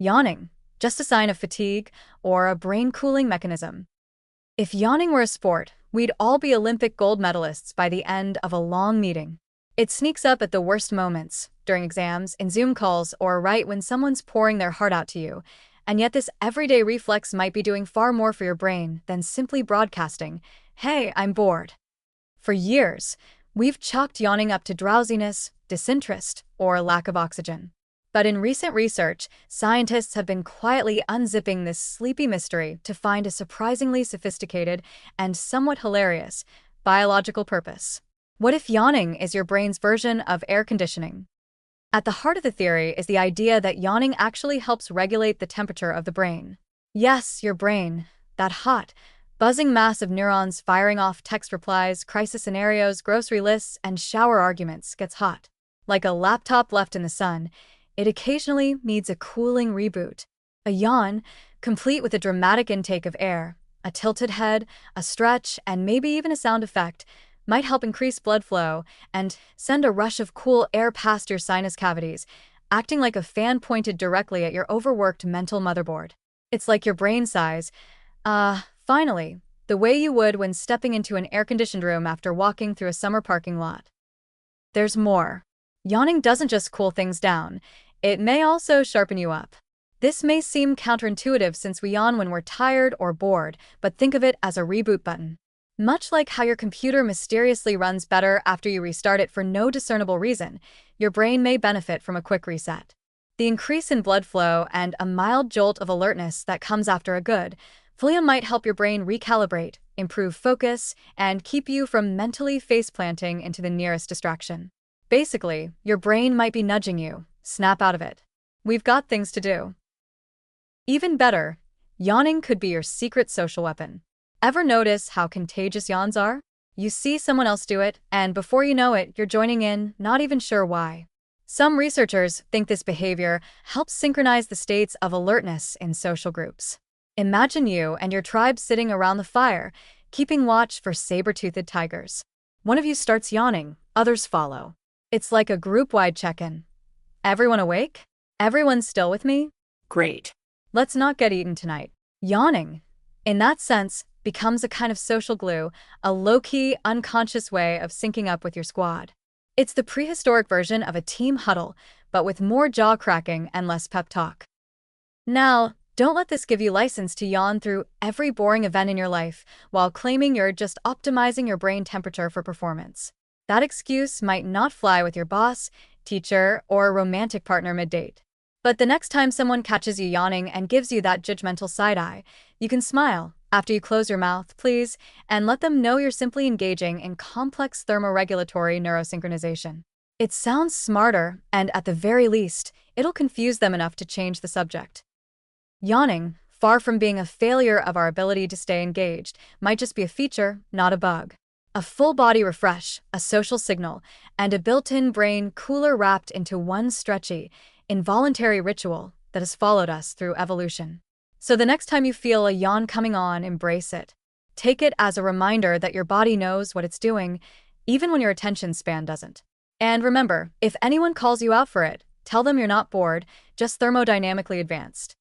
Yawning, just a sign of fatigue or a brain-cooling mechanism. If yawning were a sport, we'd all be Olympic gold medalists by the end of a long meeting. It sneaks up at the worst moments, during exams, in Zoom calls, or right when someone's pouring their heart out to you. And yet this everyday reflex might be doing far more for your brain than simply broadcasting, "Hey, I'm bored." For years, we've chalked yawning up to drowsiness, disinterest, or lack of oxygen. But in recent research, scientists have been quietly unzipping this sleepy mystery to find a surprisingly sophisticated and somewhat hilarious biological purpose. What if yawning is your brain's version of air conditioning? At the heart of the theory is the idea that yawning actually helps regulate the temperature of the brain. Yes, your brain, that hot, buzzing mass of neurons firing off text replies, crisis scenarios, grocery lists, and shower arguments, gets hot. Like a laptop left in the sun, it occasionally needs a cooling reboot. A yawn, complete with a dramatic intake of air, a tilted head, a stretch, and maybe even a sound effect, might help increase blood flow and send a rush of cool air past your sinus cavities, acting like a fan pointed directly at your overworked mental motherboard. It's like your brain sighs, finally, the way you would when stepping into an air-conditioned room after walking through a summer parking lot. There's more. Yawning doesn't just cool things down, it may also sharpen you up. This may seem counterintuitive since we yawn when we're tired or bored, but think of it as a reboot button. Much like how your computer mysteriously runs better after you restart it for no discernible reason, your brain may benefit from a quick reset. The increase in blood flow and a mild jolt of alertness that comes after a good yawn might help your brain recalibrate, improve focus, and keep you from mentally face-planting into the nearest distraction. Basically, your brain might be nudging you, snap out of it. We've got things to do. Even better, yawning could be your secret social weapon. Ever notice how contagious yawns are? You see someone else do it, and before you know it, you're joining in, not even sure why. Some researchers think this behavior helps synchronize the states of alertness in social groups. Imagine you and your tribe sitting around the fire, keeping watch for saber-toothed tigers. One of you starts yawning, others follow. It's like a group-wide check-in. Everyone awake? Everyone still with me? Great. Let's not get eaten tonight. Yawning, in that sense, becomes a kind of social glue, a low-key, unconscious way of syncing up with your squad. It's the prehistoric version of a team huddle, but with more jaw-cracking and less pep talk. Now, don't let this give you license to yawn through every boring event in your life while claiming you're just optimizing your brain temperature for performance. That excuse might not fly with your boss, teacher, or romantic partner mid-date. But the next time someone catches you yawning and gives you that judgmental side-eye, you can smile after you close your mouth, please, and let them know you're simply engaging in complex thermoregulatory neurosynchronization. It sounds smarter, and at the very least, it'll confuse them enough to change the subject. Yawning, far from being a failure of our ability to stay engaged, might just be a feature, not a bug. A full-body refresh, a social signal, and a built-in brain cooler wrapped into one stretchy, involuntary ritual that has followed us through evolution. So the next time you feel a yawn coming on, embrace it. Take it as a reminder that your body knows what it's doing, even when your attention span doesn't. And remember, if anyone calls you out for it, tell them you're not bored, just thermodynamically advanced.